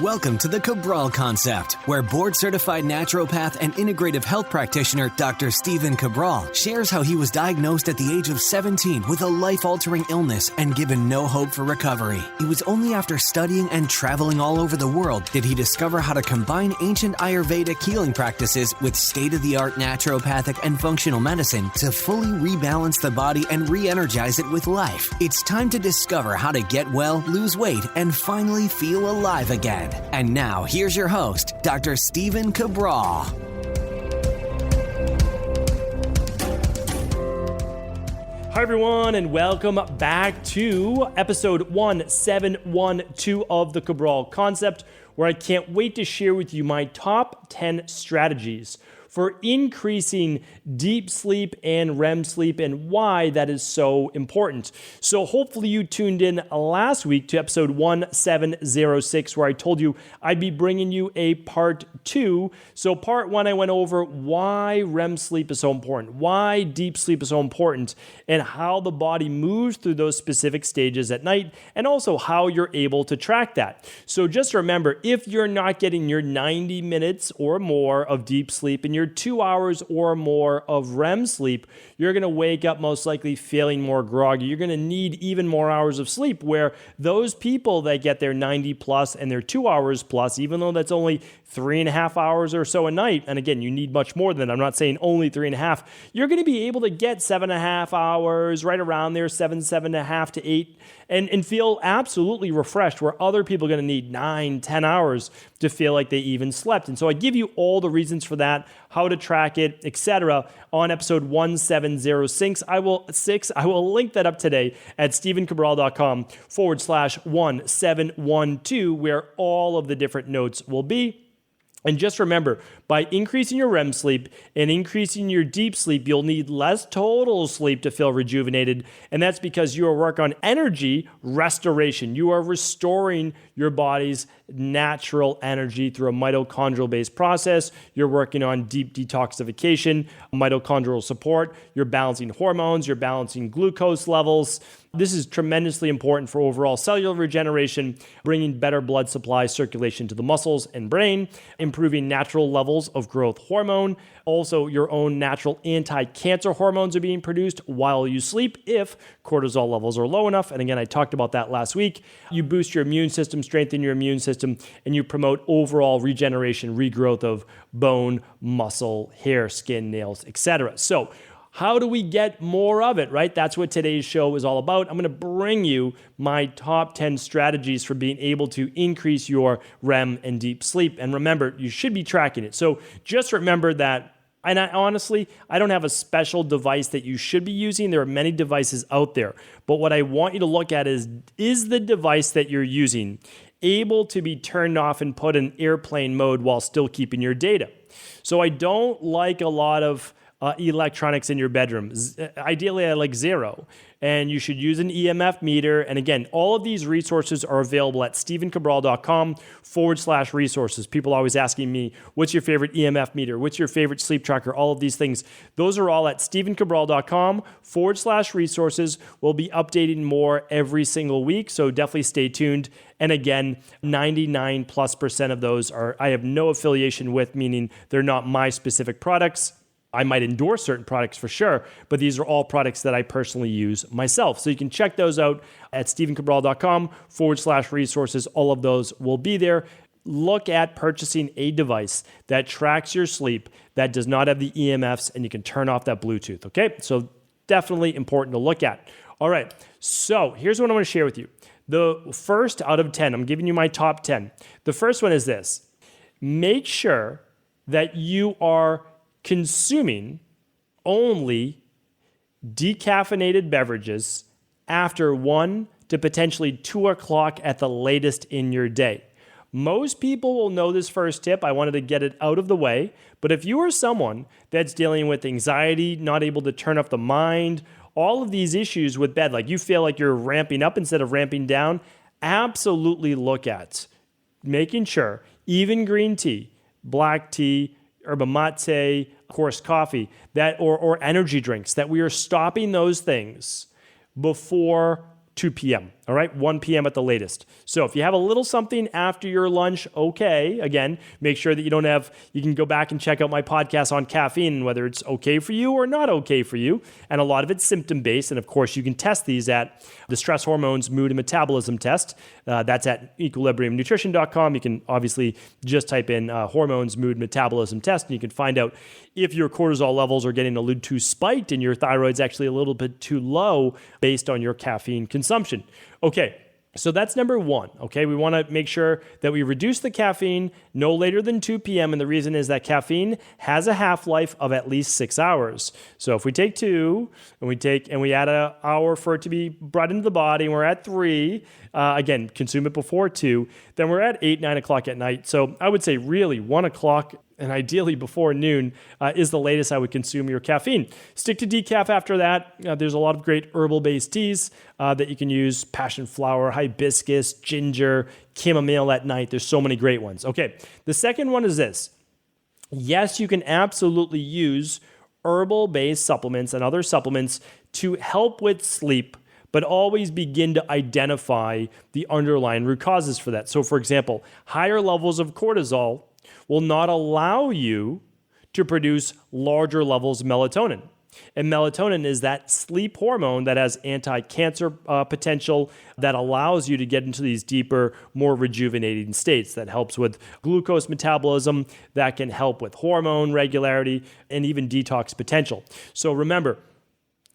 Welcome to the Cabral Concept, where board-certified naturopath and integrative health practitioner Dr. Stephen Cabral shares how he was diagnosed at the age of 17 with a life-altering illness and given no hope for recovery. It was only after studying and traveling all over the world did he discover how to combine ancient Ayurvedic healing practices with state-of-the-art naturopathic and functional medicine to fully rebalance the body and re-energize it with life. It's time to discover how to get well, lose weight, and finally feel alive again. And now, here's your host, Dr. Stephen Cabral. Hi, everyone, and welcome back to episode 1712 of the Cabral Concept, where I can't wait to share with you my top 10 strategies for increasing deep sleep and REM sleep and why that is so important. So hopefully you tuned in last week to episode 1706, where I told you I'd be bringing you a part 2. So part 1, I went over why REM sleep is so important, why deep sleep is so important, and how the body moves through those specific stages at night, and also how you're able to track that. So just remember, if you're not getting your 90 minutes or more of deep sleep and your 2 hours or more of REM sleep, you're going to wake up most likely feeling more groggy. You're going to need even more hours of sleep, where those people that get their 90 plus and their 2 hours plus, even though that's only 3.5 hours or so a night, and again, you need much more than that. I'm not saying only 3.5. You're going to be able to get 7.5 hours, right around there, 7.5 to 8, and feel absolutely refreshed, where other people are going to need 9, 10 hours to feel like they even slept. And so I give you all the reasons for that, how to track it, etc. on episode 1706. I will link that up today at stephencabral.com/1712, where all of the different notes will be. And just remember, by increasing your REM sleep and increasing your deep sleep, you'll need less total sleep to feel rejuvenated. And that's because you are working on energy restoration. You are restoring your body's natural energy through a mitochondrial-based process. You're working on deep detoxification, mitochondrial support. You're balancing hormones. You're balancing glucose levels. This is tremendously important for overall cellular regeneration, bringing better blood supply circulation to the muscles and brain, improving natural levels of growth hormone. Also, your own natural anti-cancer hormones are being produced while you sleep if cortisol levels are low enough. And again, I talked about that last week. You boost your immune system, strengthen your immune system, and you promote overall regeneration, regrowth of bone, muscle, hair, skin, nails, etc. So, how do we get more of it, right? That's what today's show is all about. I'm going to bring you my top 10 strategies for being able to increase your REM and deep sleep. And remember, you should be tracking it. So just remember that, and honestly, I don't have a special device that you should be using. There are many devices out there. But what I want you to look at is the device that you're using able to be turned off and put in airplane mode while still keeping your data? So I don't like a lot of electronics in your bedroom. Ideally, I like zero. And you should use an EMF meter. And again, all of these resources are available at stephencabral.com/resources. People are always asking me, what's your favorite EMF meter? What's your favorite sleep tracker? All of these things. Those are all at stephencabral.com/resources. We'll be updating more every single week. So definitely stay tuned. And again, 99+% of those I have no affiliation with, meaning they're not my specific products. I might endorse certain products for sure, but these are all products that I personally use myself. So you can check those out at stephencabral.com/resources. All of those will be there. Look at purchasing a device that tracks your sleep, that does not have the EMFs, and you can turn off that Bluetooth, okay? So definitely important to look at. All right, so here's what I want to share with you. The first out of 10, I'm giving you my top 10. The first one is this. Make sure that you are consuming only decaffeinated beverages after 1 to potentially 2 o'clock at the latest in your day. Most people will know this first tip. I wanted to get it out of the way. But if you are someone that's dealing with anxiety, not able to turn off the mind, all of these issues with bed, like you feel like you're ramping up instead of ramping down, absolutely look at making sure even green tea, black tea, yerba mate, coarse coffee, or energy drinks, that we are stopping those things before 2 p.m. All right, 1 p.m. at the latest. So if you have a little something after your lunch, okay. Again, make sure that you can go back and check out my podcast on caffeine and whether it's okay for you or not okay for you. And a lot of it's symptom-based. And of course, you can test these at the Stress Hormones Mood and Metabolism Test. That's at equilibriumnutrition.com. You can obviously just type in hormones, mood, metabolism test, and you can find out if your cortisol levels are getting a little too spiked and your thyroid's actually a little bit too low based on your caffeine consumption. Okay, so that's number one, okay? We want to make sure that we reduce the caffeine no later than 2 p.m., and the reason is that caffeine has a half-life of at least 6 hours. So if we take 2 and we add an hour for it to be brought into the body, and we're at 3, again, consume it before 2, then we're at 8, 9 o'clock at night. So I would say really 1 o'clock and ideally before noon is the latest I would consume your caffeine. Stick to decaf after that. There's a lot of great herbal-based teas that you can use: passion flower, hibiscus, ginger, chamomile at night. There's so many great ones. Okay, the second one is this. Yes, you can absolutely use herbal-based supplements and other supplements to help with sleep, but always begin to identify the underlying root causes for that. So for example, higher levels of cortisol will not allow you to produce larger levels of melatonin. And melatonin is that sleep hormone that has anti-cancer potential, that allows you to get into these deeper, more rejuvenating states, that helps with glucose metabolism, that can help with hormone regularity, and even detox potential. So remember,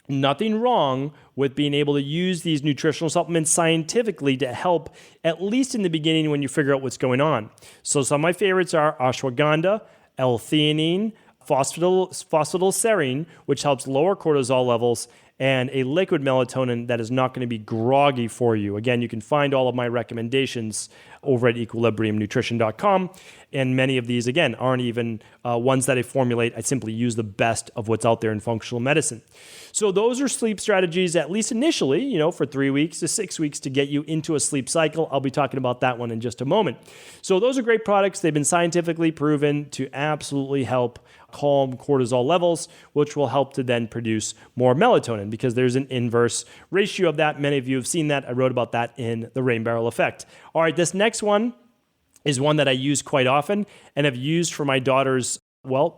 nothing wrong with being able to use these nutritional supplements scientifically to help, at least in the beginning when you figure out what's going on. So some of my favorites are ashwagandha, L-theanine, phosphatidylserine, which helps lower cortisol levels, and a liquid melatonin that is not going to be groggy for you. Again, you can find all of my recommendations over at equilibriumnutrition.com. And many of these, again, aren't even ones that I formulate. I simply use the best of what's out there in functional medicine. So those are sleep strategies, at least initially, for 3 weeks to 6 weeks to get you into a sleep cycle. I'll be talking about that one in just a moment. So those are great products. They've been scientifically proven to absolutely help calm cortisol levels, which will help to then produce more melatonin, because there's an inverse ratio of that. Many of you have seen that. I wrote about that in the Rain Barrel Effect. All right, this next one is one that I use quite often and have used for my daughters,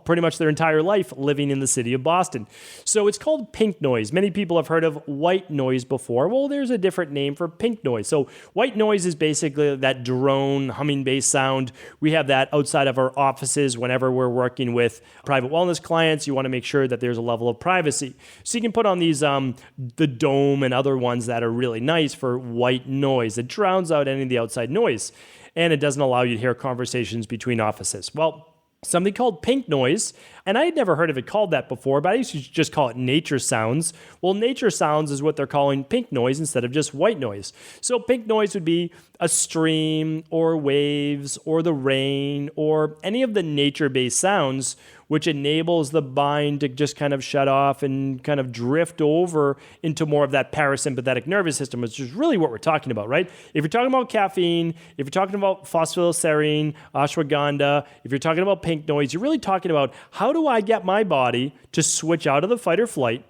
pretty much their entire life living in the city of Boston. So it's called pink noise. Many people have heard of white noise before. Well, there's a different name for pink noise. So white noise is basically that drone, humming-based sound. We have that outside of our offices whenever we're working with private wellness clients. You want to make sure that there's a level of privacy. So you can put on these, the Dome and other ones that are really nice for white noise. It drowns out any of the outside noise, and it doesn't allow you to hear conversations between offices. Well, something called pink noise, and I had never heard of it called that before, but I used to just call it nature sounds. Well, nature sounds is what they're calling pink noise instead of just white noise. So pink noise would be a stream or waves or the rain or any of the nature-based sounds, which enables the mind to just kind of shut off and kind of drift over into more of that parasympathetic nervous system, which is really what we're talking about, right? If you're talking about caffeine, if you're talking about phosphatidylserine, ashwagandha, if you're talking about pink noise, you're really talking about how do I get my body to switch out of the fight or flight,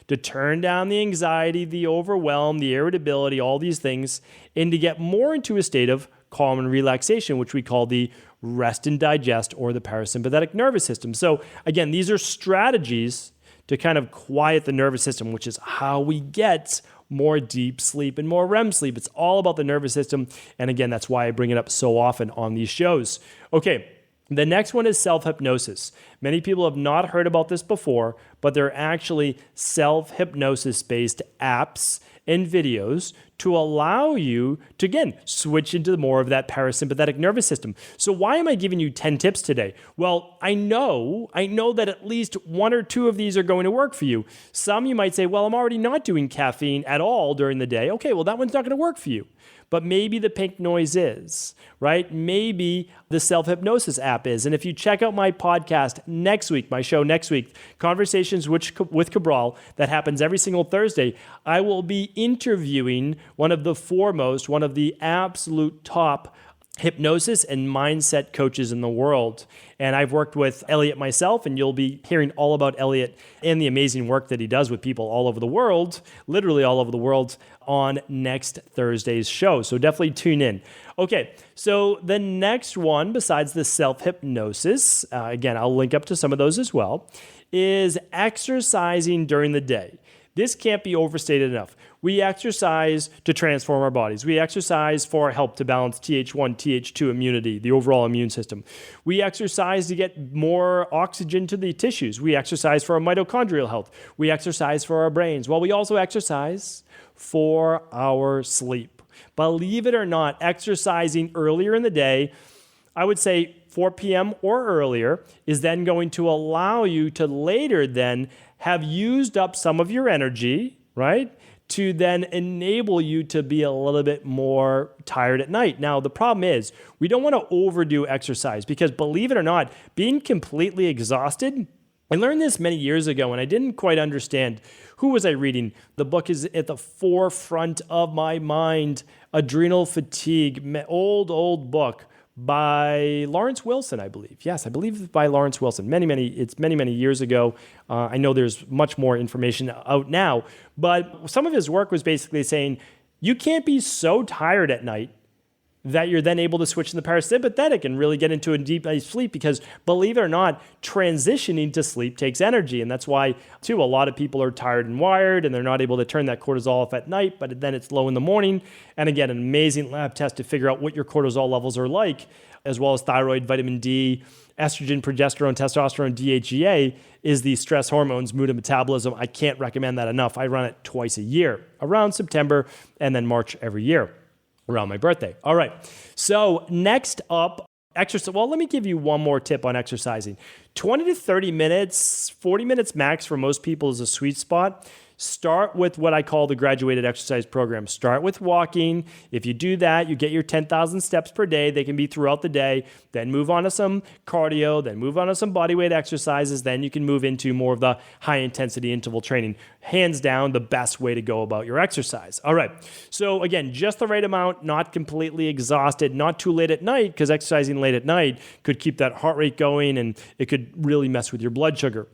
to turn down the anxiety, the overwhelm, the irritability, all these things, and to get more into a state of calm and relaxation, which we call the rest and digest or the parasympathetic nervous system. So again, these are strategies to kind of quiet the nervous system, which is how we get more deep sleep and more REM sleep. It's all about the nervous system. And again, that's why I bring it up so often on these shows. Okay. The next one is self-hypnosis. Many people have not heard about this before, but they're actually self-hypnosis-based apps and videos to allow you to, again, switch into more of that parasympathetic nervous system. So why am I giving you 10 tips today? Well, I know that at least 1 or 2 of these are going to work for you. Some you might say, well, I'm already not doing caffeine at all during the day. Okay, well, that one's not going to work for you. But maybe the pink noise is, right? Maybe the self-hypnosis app is. And if you check out my podcast next week, my show next week, Conversations with Cabral, that happens every single Thursday, I will be interviewing one of the absolute top hypnosis and mindset coaches in the world. And I've worked with Elliot myself, and you'll be hearing all about Elliot and the amazing work that he does with people all over the world, literally all over the world, on next Thursday's show. So definitely tune in. Okay, so the next one, besides the self-hypnosis, again, I'll link up to some of those as well, is exercising during the day. This can't be overstated enough. We exercise to transform our bodies. We exercise for help to balance Th1, Th2 immunity, the overall immune system. We exercise to get more oxygen to the tissues. We exercise for our mitochondrial health. We exercise for our brains. Well, we also exercise for our sleep. Believe it or not, exercising earlier in the day, I would say 4 p.m. or earlier, is then going to allow you to later then have used up some of your energy, right? To then enable you to be a little bit more tired at night. Now, the problem is we don't want to overdo exercise because, believe it or not, being completely exhausted, I learned this many years ago and I didn't quite understand. Who was I reading? The book is at the forefront of my mind, Adrenal Fatigue, old book by Lawrence Wilson, I believe. Yes, I believe by Lawrence Wilson. It's many years ago. I know there's much more information out now, but some of his work was basically saying you can't be so tired at night that you're then able to switch to the parasympathetic and really get into a deep night's sleep because, believe it or not, transitioning to sleep takes energy. And that's why, too, a lot of people are tired and wired and they're not able to turn that cortisol off at night, but then it's low in the morning. And again, an amazing lab test to figure out what your cortisol levels are like, as well as thyroid, vitamin D, estrogen, progesterone, testosterone, DHEA is the stress hormones, mood and metabolism. I can't recommend that enough. I run it twice a year, around September and then March every year, around my birthday. All right. So next up, exercise. Well, let me give you one more tip on exercising. 20 to 30 minutes, 40 minutes max for most people is a sweet spot. Start with what I call the graduated exercise program. Start with walking. If you do that, you get your 10,000 steps per day. They can be throughout the day. Then move on to some cardio, then move on to some bodyweight exercises. Then you can move into more of the high intensity interval training. Hands down, the best way to go about your exercise. All right. So again, just the right amount, not completely exhausted, not too late at night, because exercising late at night could keep that heart rate going and it could really mess with your blood sugar.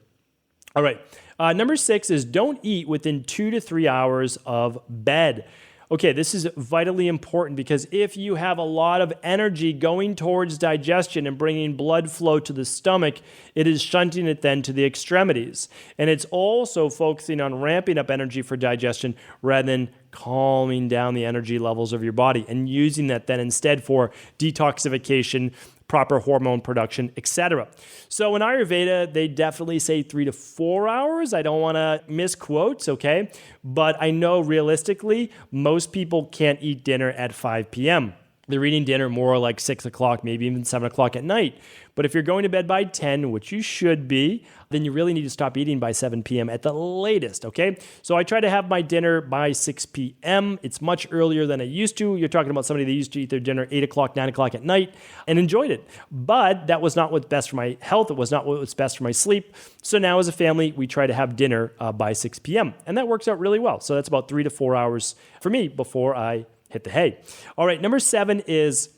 All right. Number 6 is don't eat within 2 to 3 hours of bed. Okay, this is vitally important because if you have a lot of energy going towards digestion and bringing blood flow to the stomach, it is shunting it then to the extremities. And it's also focusing on ramping up energy for digestion rather than calming down the energy levels of your body and using that then instead for detoxification, proper hormone production, etc. So in Ayurveda, they definitely say 3 to 4 hours. I don't want to misquote, okay? But I know realistically, most people can't eat dinner at 5 p.m. They're eating dinner more like 6 o'clock, maybe even 7 o'clock at night. But if you're going to bed by 10, which you should be, then you really need to stop eating by 7 p.m. at the latest, okay? So I try to have my dinner by 6 p.m. It's much earlier than I used to. You're talking about somebody that used to eat their dinner 8 o'clock, 9 o'clock at night and enjoyed it. But that was not what's best for my health. It was not what was best for my sleep. So now as a family, we try to have dinner by 6 p.m. And that works out really well. So that's about 3 to 4 hours for me before I hit the hay. All right, number 7 is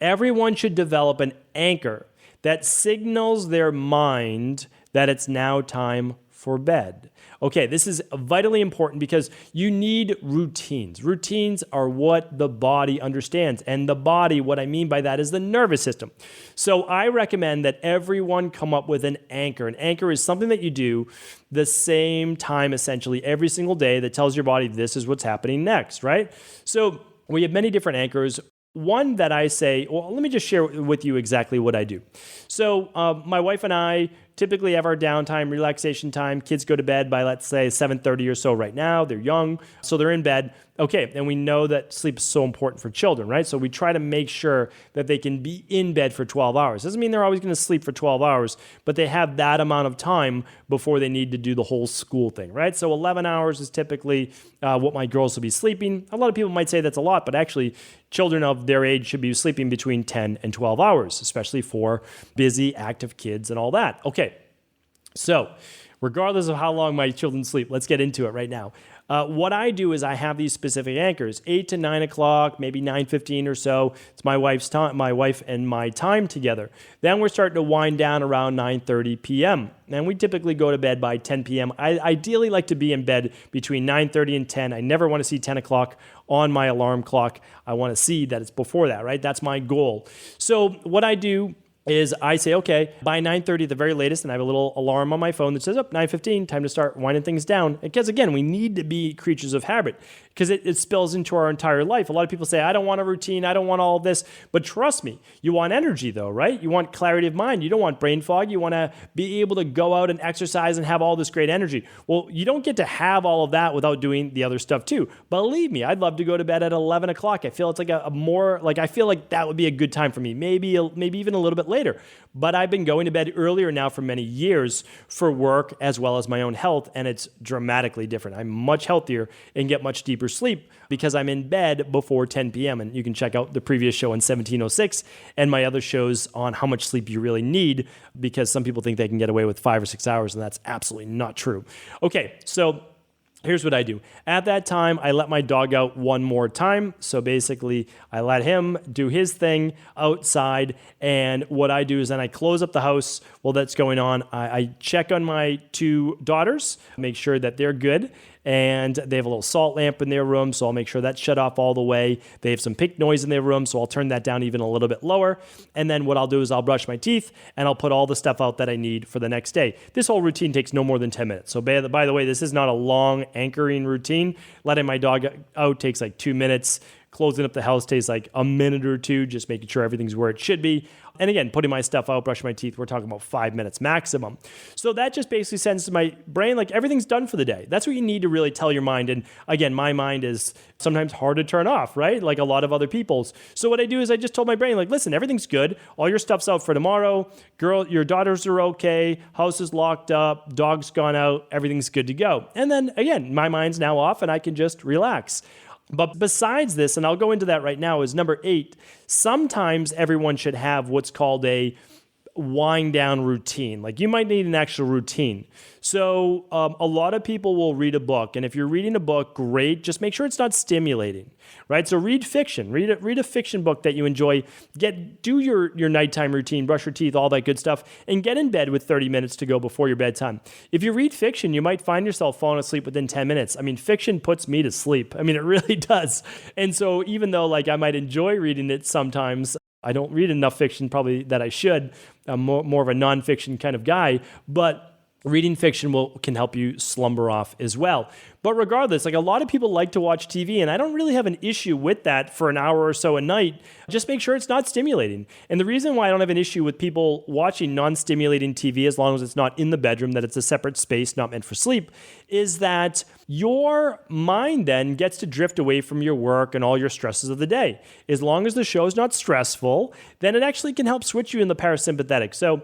everyone should develop an anchor that signals their mind that it's now time for bed. Okay, this is vitally important because you need routines. Routines are what the body understands. And the body, what I mean by that is the nervous system. So I recommend that everyone come up with an anchor. An anchor is something that you do the same time essentially every single day that tells your body this is what's happening next, right? So we have many different anchors. One that I say, well, let me just share with you exactly what I do. So my wife and I typically have our downtime, relaxation time. Kids go to bed by, let's say, 7:30 or so right now. They're young, so they're in bed. Okay, and we know that sleep is so important for children, right? So we try to make sure that they can be in bed for 12 hours. Doesn't mean they're always going to sleep for 12 hours, but they have that amount of time before they need to do the whole school thing, right? So 11 hours is typically what my girls will be sleeping. A lot of people might say that's a lot, but actually children of their age should be sleeping between 10 and 12 hours, especially for busy, active kids and all that. Okay, so regardless of how long my children sleep, let's get into it right now. What I do is I have these specific anchors, 8 to 9 o'clock, maybe 9:15 or so. It's my wife and my time together. Then we're starting to wind down around 9:30 p.m. And we typically go to bed by 10 p.m. I ideally like to be in bed between 9:30 and 10. I never want to see 10 o'clock on my alarm clock. I want to see that it's before that, right? That's my goal. So what I do is I say, okay, by 9:30 at the very latest, and I have a little alarm on my phone that says, 9:15, time to start winding things down. Because again, we need to be creatures of habit because it spills into our entire life. A lot of people say, I don't want a routine, I don't want all of this. But trust me, you want energy though, right? You want clarity of mind. You don't want brain fog. You want to be able to go out and exercise and have all this great energy. Well, you don't get to have all of that without doing the other stuff too. Believe me, I'd love to go to bed at 11 o'clock. I feel it's like I feel like that would be a good time for me. Maybe even a little bit later. But I've been going to bed earlier now for many years for work as well as my own health, and it's dramatically different. I'm much healthier and get much deeper sleep because I'm in bed before 10 p.m. And you can check out the previous show on 1706 and my other shows on how much sleep you really need, because some people think they can get away with 5 or 6 hours, and that's absolutely not true. Okay, so here's what I do. At that time, I let my dog out one more time. So basically, I let him do his thing outside. And what I do is then I close up the house while that's going on. I check on my 2 daughters, make sure that they're good. And they have a little salt lamp in their room, so I'll make sure that's shut off all the way. They have some pink noise in their room, so I'll turn that down even a little bit lower. And then what I'll do is I'll brush my teeth, and I'll put all the stuff out that I need for the next day. This whole routine takes no more than 10 minutes. So by the way, this is not a long anchoring routine. Letting my dog out takes like 2 minutes. Closing up the house takes like a minute or 2, just making sure everything's where it should be. And again, putting my stuff out, brushing my teeth, we're talking about 5 minutes maximum. So that just basically sends to my brain, like everything's done for the day. That's what you need to really tell your mind. And again, my mind is sometimes hard to turn off, right? Like a lot of other people's. So what I do is I just told my brain, like, listen, everything's good. All your stuff's out for tomorrow. Girl, your daughters are okay. House is locked up. Dog's gone out. Everything's good to go. And then again, my mind's now off and I can just relax. But besides this, and I'll go into that right now, is number 8, sometimes everyone should have what's called a wind down routine. Like you might need an actual routine. So a lot of people will read a book, and if you're reading a book, great. Just make sure it's not stimulating, right? So read fiction. Read a fiction book that you enjoy. Do your nighttime routine, brush your teeth, all that good stuff, and get in bed with 30 minutes to go before your bedtime. If you read fiction, you might find yourself falling asleep within 10 minutes. I mean, fiction puts me to sleep. I mean, it really does. And so even though like I might enjoy reading it sometimes, I don't read enough fiction probably that I should. I'm more of a nonfiction kind of guy, but reading fiction can help you slumber off as well. But regardless, like a lot of people like to watch TV, and I don't really have an issue with that for an hour or so a night. Just make sure it's not stimulating. And the reason why I don't have an issue with people watching non-stimulating TV, as long as it's not in the bedroom, that it's a separate space not meant for sleep, is that your mind then gets to drift away from your work and all your stresses of the day. As long as the show is not stressful, then it actually can help switch you in the parasympathetic. So,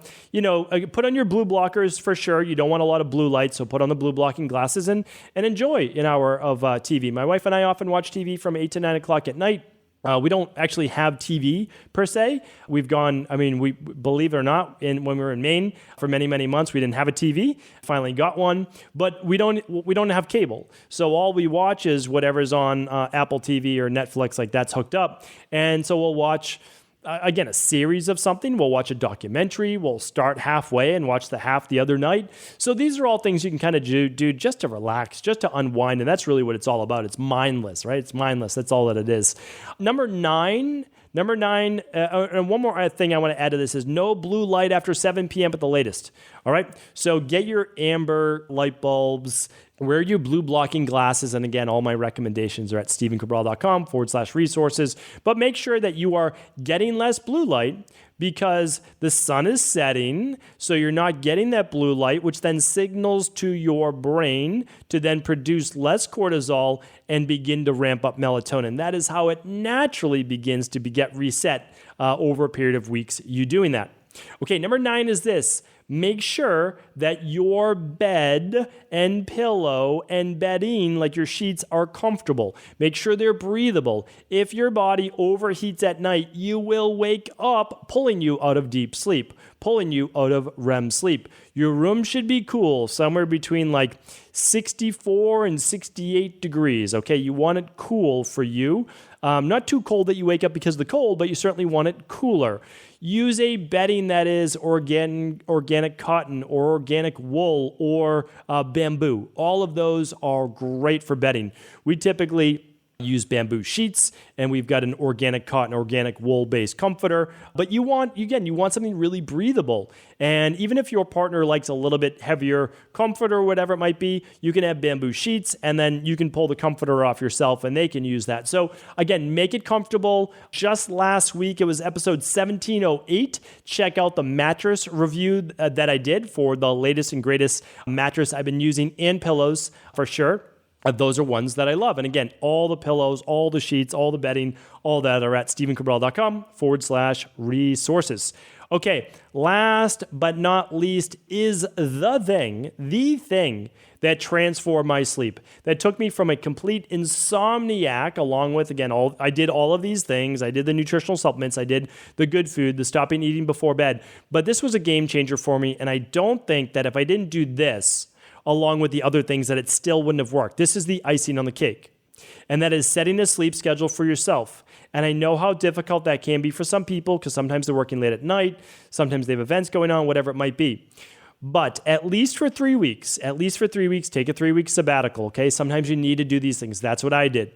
put on your blue blockers for sure. You don't want a lot of blue light, so put on the blue blocking glasses and enjoy an hour of TV. My wife and I often watch TV from 8 to 9 o'clock at night. We don't actually have TV per se. We believe it or not, when we were in Maine for many, many months, we didn't have a TV. Finally got one, but we don't have cable. So all we watch is whatever's on Apple TV or Netflix, like that's hooked up. And so we'll watch again, a series of something. We'll watch a documentary. We'll start halfway and watch the half the other night. So these are all things you can kind of do just to relax, just to unwind. And that's really what it's all about. It's mindless, right? It's mindless. That's all that it is. Number nine, and one more thing I want to add to this is no blue light after 7 p.m. at the latest. All right? So get your amber light bulbs, wear your blue blocking glasses. And again, all my recommendations are at stephencabral.com/resources. But make sure that you are getting less blue light because the sun is setting. So you're not getting that blue light, which then signals to your brain to then produce less cortisol and begin to ramp up melatonin. That is how it naturally begins to get reset over a period of weeks, you doing that. Okay, number 9 is this. make sure that your bed and pillow and bedding, like your sheets, are comfortable. Make sure they're breathable. If your body overheats at night, you will wake up pulling you out of deep sleep, pulling you out of REM sleep. Your room should be cool, somewhere between like 64 and 68 degrees. Okay, you want it cool for you. Not too cold that you wake up because of the cold, but you certainly want it cooler. Use a bedding that is organic cotton or organic wool or bamboo. All of those are great for bedding. We typically use bamboo sheets, and we've got an organic cotton, organic wool-based comforter. But you want something really breathable. And even if your partner likes a little bit heavier comforter or whatever it might be, you can have bamboo sheets, and then you can pull the comforter off yourself, and they can use that. So again, make it comfortable. Just last week, it was episode 1708. Check out the mattress review that I did for the latest and greatest mattress I've been using, and pillows for sure. Those are ones that I love. And again, all the pillows, all the sheets, all the bedding, all that are at stevencabral.com/resources. Okay, last but not least is the thing that transformed my sleep, that took me from a complete insomniac, along with, again, I did all of these things. I did the nutritional supplements. I did the good food, the stopping eating before bed. But this was a game changer for me. And I don't think that if I didn't do this, along with the other things, that it still wouldn't have worked. This is the icing on the cake. And that is setting a sleep schedule for yourself. And I know how difficult that can be for some people, because sometimes they're working late at night, sometimes they have events going on, whatever it might be. But at least for 3 weeks, take a 3-week sabbatical, okay? Sometimes you need to do these things. That's what I did.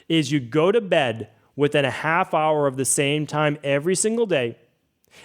Is you go to bed within a half hour of the same time every single day,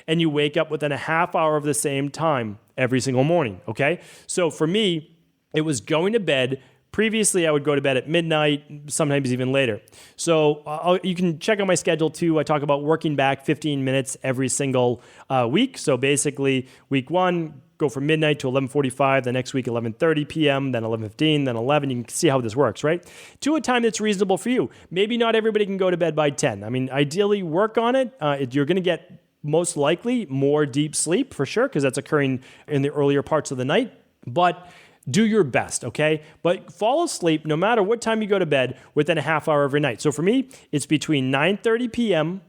and you wake up within a half hour of the same time every single morning, okay? So for me, it was going to bed. Previously, I would go to bed at midnight, sometimes even later. So you can check out my schedule too. I talk about working back 15 minutes every single week. So basically, week 1, go from midnight to 11:45, the next week 11:30 p.m., then 11:15, then 11. You can see how this works, right? To a time that's reasonable for you. Maybe not everybody can go to bed by 10. I mean, ideally, work on it. You're going to get most likely more deep sleep for sure, because that's occurring in the earlier parts of the night. But do your best, okay? But fall asleep no matter what time you go to bed within a half hour every night. So for me, it's between 9:30 p.m.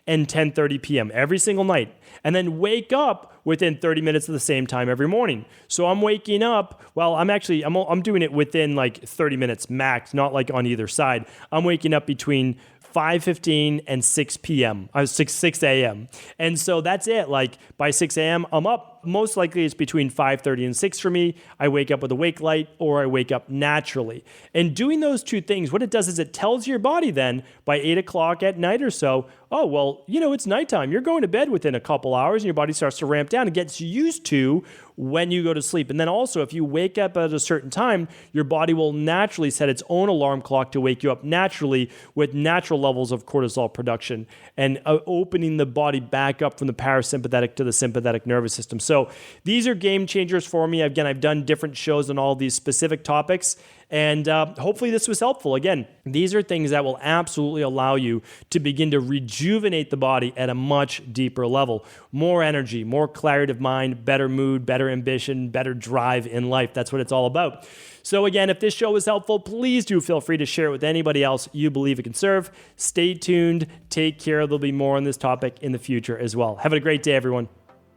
and 10:30 p.m. every single night. And then wake up within 30 minutes of the same time every morning. So I'm waking up, I'm doing it within like 30 minutes max, not like on either side. I'm waking up between 5:15 and 6 p.m., 6 a.m. And so that's it. Like by 6 a.m., I'm up. Most likely it's between 5:30 and 6 for me. I wake up with a wake light, or I wake up naturally. And doing those two things, what it does is it tells your body then by 8 o'clock at night or so, oh, well, it's nighttime. You're going to bed within a couple hours, and your body starts to ramp down and gets used to when you go to sleep. And then also, if you wake up at a certain time, your body will naturally set its own alarm clock to wake you up naturally with natural levels of cortisol production and opening the body back up from the parasympathetic to the sympathetic nervous system. So these are game changers for me. Again, I've done different shows on all these specific topics, and hopefully this was helpful. Again, these are things that will absolutely allow you to begin to rejuvenate the body at a much deeper level. More energy, more clarity of mind, better mood, better ambition, better drive in life. That's what it's all about. So again, if this show was helpful, please do feel free to share it with anybody else you believe it can serve. Stay tuned. Take care. There'll be more on this topic in the future as well. Have a great day, everyone.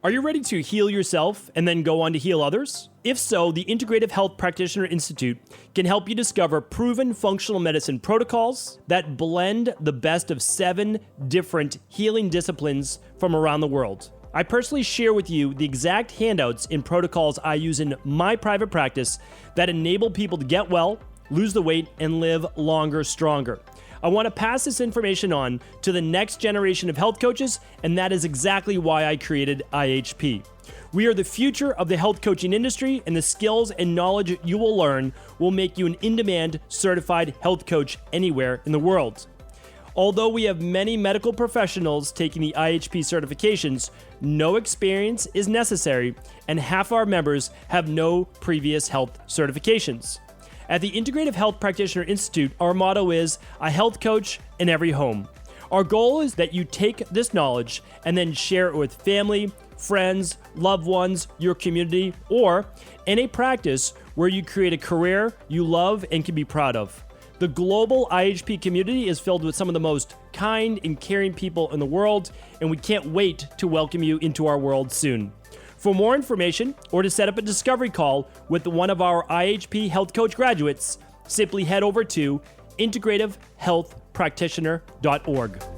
Are you ready to heal yourself and then go on to heal others? If so, the Integrative Health Practitioner Institute can help you discover proven functional medicine protocols that blend the best of 7 different healing disciplines from around the world. I personally share with you the exact handouts and protocols I use in my private practice that enable people to get well, lose the weight, and live longer, stronger. I want to pass this information on to the next generation of health coaches, and that is exactly why I created IHP. We are the future of the health coaching industry, and the skills and knowledge you will learn will make you an in-demand certified health coach anywhere in the world. Although we have many medical professionals taking the IHP certifications, no experience is necessary, and half our members have no previous health certifications. At the Integrative Health Practitioner Institute, our motto is a health coach in every home. Our goal is that you take this knowledge and then share it with family, friends, loved ones, your community, or in a practice where you create a career you love and can be proud of. The global IHP community is filled with some of the most kind and caring people in the world, and we can't wait to welcome you into our world soon. For more information or to set up a discovery call with one of our IHP Health Coach graduates, simply head over to integrativehealthpractitioner.org.